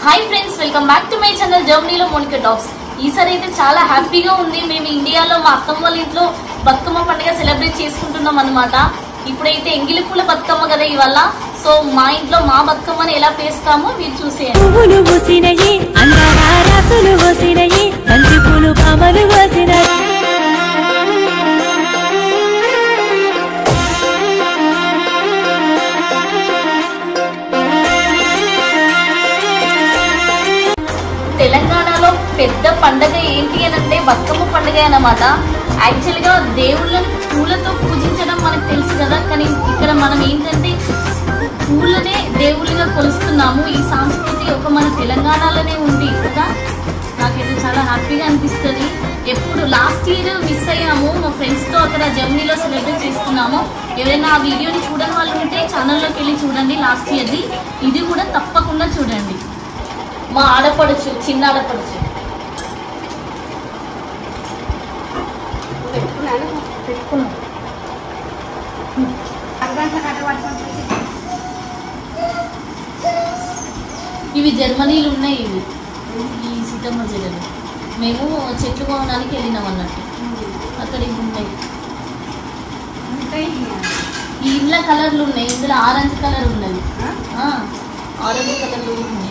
Hi friends, welcome back to my channel జర్మనీలో Monika talks. ఈసారి అయితే చాలా హ్యాపీగా ఉంది. మేము ఇండియాలో మా అత్తమ్మ వాళ్ళ ఇంట్లో బతుకమ్మ పండుగ సెలబ్రేట్ చేసుకుంటున్నాం అన్నమాట. ఇప్పుడైతే ఎంగిలి పూల బతుకమ్మ కదా ఇవాళ. సో మా ఇంట్లో మా బతుకమ్మని ఎలా పేస్తామో మీరు చూసేయండి. తెలంగాణలో పెద్ద పండగ ఏంటి అని అంటే బతుకమ్మ పండుగ అన్నమాట. యాక్చువల్గా దేవుళ్ళని పూలతో పూజించడం మనకు తెలుసు కదా, కానీ ఇక్కడ మనం ఏంటంటే పూలనే దేవుళ్ళుగా కొలుస్తున్నాము. ఈ సంస్కృతి ఒక మన తెలంగాణలోనే ఉంది కదా. నాకైతే చాలా హ్యాపీగా అనిపిస్తుంది. ఎప్పుడు లాస్ట్ ఇయర్ మిస్ అయ్యాము, మా ఫ్రెండ్స్తో అక్కడ జర్మనీలో సెలబ్రేట్ చేసుకున్నాము. ఎవరైనా ఆ వీడియోని చూడని వాళ్ళు ఉంటే ఛానల్లోకి వెళ్ళి చూడండి. లాస్ట్ ఇయర్ది ఇది కూడా తప్పకుండా చూడండి. మా ఆడపడుచు, చిన్న ఆడపడుచు ఇవి జర్మనీలు ఉన్నాయి. ఇవి ఈ సీతమ్మ జిల్లాలో మేము చెట్లు కొనడానికి వెళ్ళినాం అన్నట్టు. అక్కడ ఇవి ఉన్నాయి. ఈ ఇళ్ళ కలర్లు ఉన్నాయి. ఇందులో ఆరెంజ్ కలర్ ఉన్నది. ఆరెంజ్ కలర్లు ఉన్నాయి.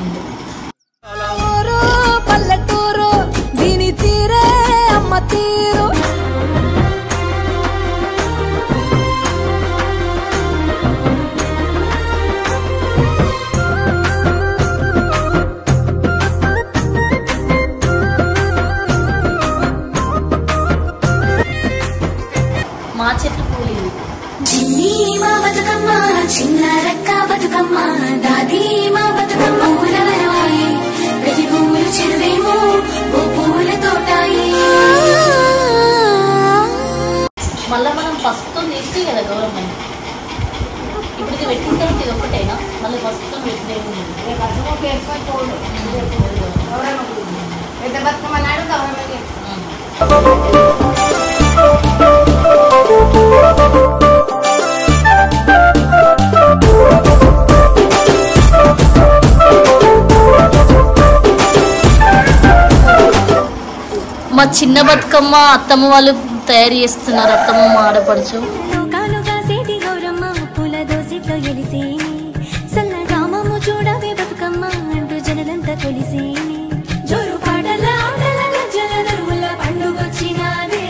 పల్లెటూరు దీని తీరే అమ్మ తీరు. మా చెట్టు పూలు చిన్ని మా బతుకమ్మ, చిన్న రెక్క బతుకమ్మ, దాది మా బతుకమ్మ ఊరవరవాయి. ప్రతి పువ్వులు చెరువేమో ఓ పువ్వుల తోటాయి. మళ్ళీ మనం పసుపుతో నేస్తే కదా గవర్నమెంట్. ఇప్పుడు ఇది పెట్టుకుంటే ఇది ఒకటేనా? మళ్ళీ పసుపుతో పెట్టే పెద్ద బతుకమ్మ నాడు గవర్నమెంట్. మా చిన్న బతుకమ్మ అత్తమ్మ వాళ్ళు తయారు చేస్తున్నారు. అత్తమ్మ మా ఆడపడుచు. చూడవే బతుకమ్మ అంటూ జనలంతా కొలిసేని జోరు పాటల ఆటల గజ్జల దరువుల పండుగొచ్చినాదే.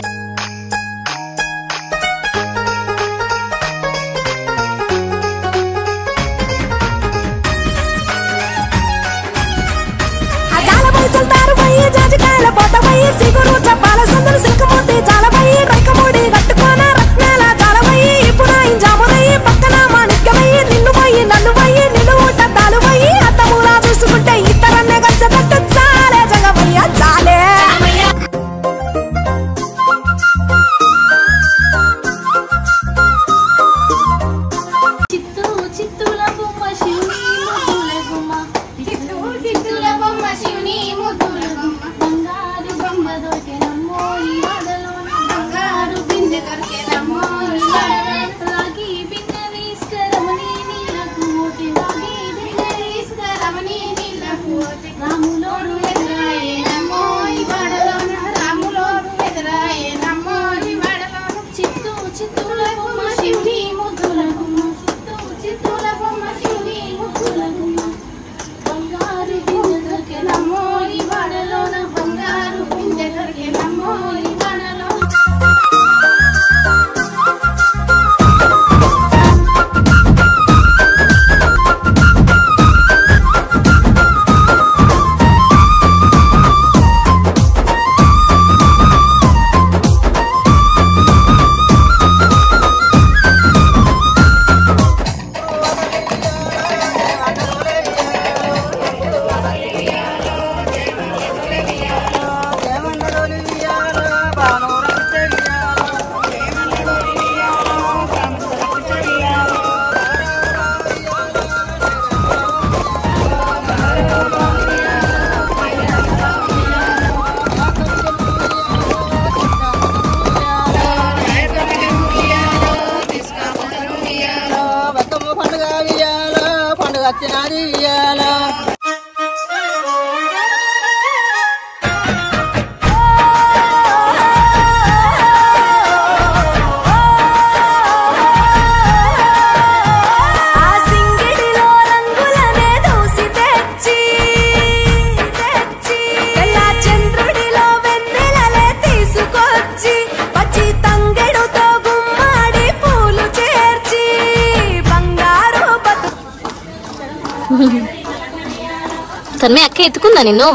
జాజికాయల పోతమయ్యి సిగురు చెప్పాల సందరు సిల్కమూర్తి జాలమయ్యి రైకమూడి కట్టుకోన రత్నాల జాలమయ్యి ఇప్పుడు జామునయ్యి పక్కన మాణిక్యమయ్యి నిన్ను పోయి నన్ను పోయి నిన్ను ఊటాలు పోయి అత్తమూలా చూసుకుంటే ఇద్దరన్నే కలిసేటట్టు చాలే జగమయ్య చాలే. చిత్తూ చిత్తూల బొమ్మ శివుని ముద్దుల బొమ్మ, చిత్తూ చిత్తూల బొమ్మ శివుని ముద్దుల బొమ్మ, బంగారు బొమ్మ దొరికెనమ్మో ఈ వాడలోన, బంగారు బిందె దొరికెనమ్మో ఈ వాడలోన, రాగి బిందె తీసుకురమని నీళ్ళకు పోతే, రాగి బిందె తీసుకురమని నీళ్ళకు పోతే, రాములోడు ఎదురాయేనమ్మో ఈ వాడలోన, రాములోడు ఎదురాయేనమ్మో ఈ వాడలోన. చిత్తూ చిత్తూల బొమ్మ శివుని ముద్దుల బొమ్మ, చిత్తూ చిత్తూల బొమ్మ శివుని ముద్దుల బొమ్మ, బంగారు బిందె దొరికెనమ్మో నమ్మో ఈ వాడలోన, బంగారు బిందె దొరికెనమ్మో ఈ వాడలోన. వచ్చినది వస్తాను. మీ అక్క ఎత్తుకుందా నిన్ను?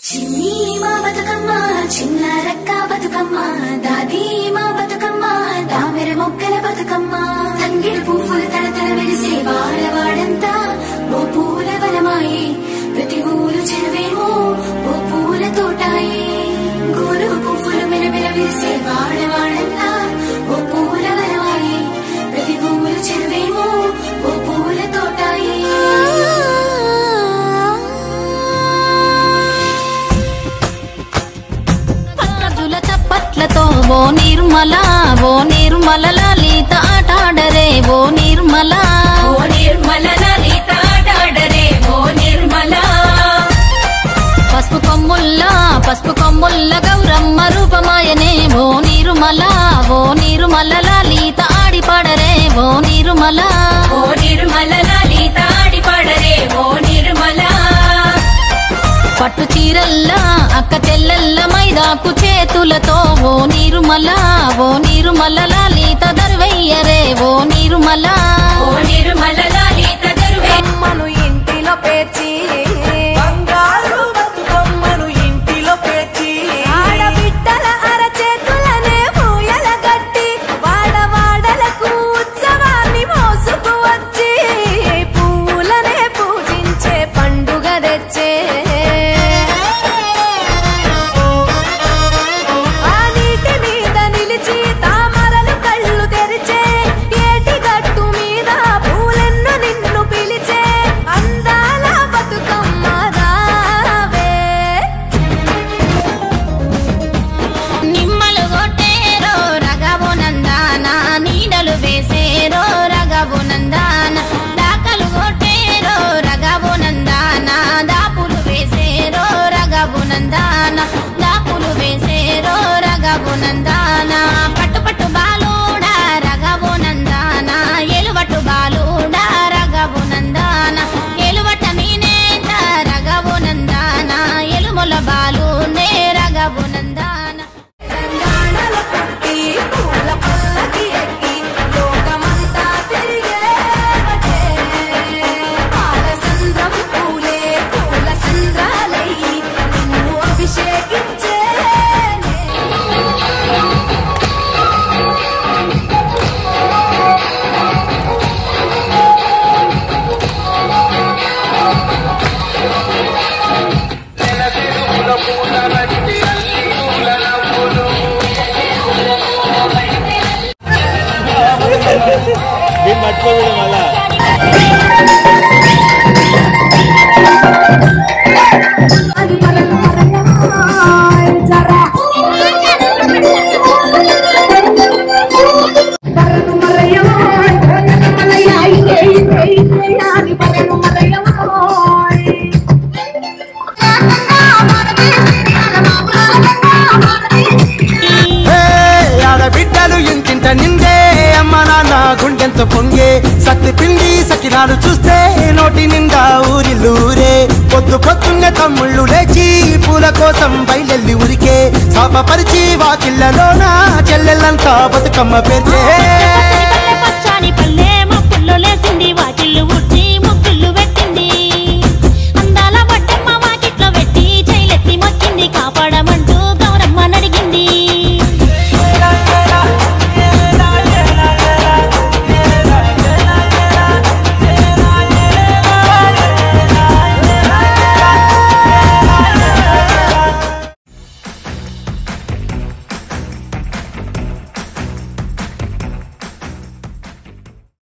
చిన్ని మా బతుకమ్మ చిన్న రక్క బతుకమ్మ దాది మా బతుకమ్మ దామెర మొక్కల బతుకమ్మ తంగిడి పువ్వులు తడతడ వెలిసే వాడవాడంతా ఓ పూల వనమాయే ప్రతి ఊరు చెరువేమో ఓ పూల తోటాయే గోరు పువ్వులు మెరమెర విరిసే వాడవాడంతా ఓ పూల వనమాయే ప్రతి ఊరు చెరువేమో ఓ పూల తోటాయే చప్పట్లతో ఓ నిర్మల లలిత ఆటాడరే ఓ నిర్మల లలిత ఆటాడరే ఓ నిర్మల పసుపు కొమ్ముల్ల గౌరమ్మ రూపమాయనే ఓ నిర్మల లలిత ఆడిపాడరే ఓ నిర్మల లలిత ఆడిపాడరే ఓ నిర్మల పట్టు చీరల్లా అక్క చెల్లెల్ల మైదాకు చేతులతో ఓ నిర్మల లలిత దర్వయ్యరే ఓ నిర్మల లలిత బతుకమ్మను ఇంటిలో పేర్చి బంగారు బతుకమ్మను ఇంటిలో పేర్చి ఆడబిడ్డల అరచేతులనే పూయల గట్టి వాడవాడలకు ఉత్సవాన్ని మోసుకు వచ్చి పువ్వులనే పూజించే పండుగ తెచ్చే ఆ నీటి మీద నిలిచి తామరలు కళ్ళు తెరిచే ఏటి గట్టు మీద పూలెన్ను నిన్ను పిలిచే అందాల బతుకమ్మ రావే నిమ్మలు కొట్టేరో రగవు నందాన నీడలు వేసేరో రగవు నందాన దాకలు కొట్టేరో రగవు నందాన దాపులు వేసేరో రగవు నందాన దాపులు వేసేరో రగవు నందాన పట్టు బాలుడా రగవు నందాన ఎలువట్టు బాలుడా రగవు నందాన ఎలువట మీనేత రగవు నందాన ఎలుముల బాలు నే రగవు నందాన తెలంగాణల పుట్టి పూల పల్లకి ఎక్కి లోకమంతా తిరిగేవటే పాలసంద్రం పూలే పూల సంద్రాలయ్యి నిన్ను అభిషేకించే అది పరకు పరయమాయ్ జరా పరకు మరయమాయ్ మలయాయి అది పరకు మరయమాయ్ ఆడబిడ్డలు ఇంటింట నిందే అమ్మ నాన్న గుండెంతో పొంగే సత్తి పిండి సకినాలు చూస్తే నోటి నిండా ఊరిల్లూరే పొద్దున్నే తమ్ముళ్ళు లేచి పూల కోసం బయలెల్లి ఉరికే శాపపరిచి వాకిళ్ళలోన చెల్లెళ్ళంతా బతుకమ్మ పేర్చే పచ్చని పల్లె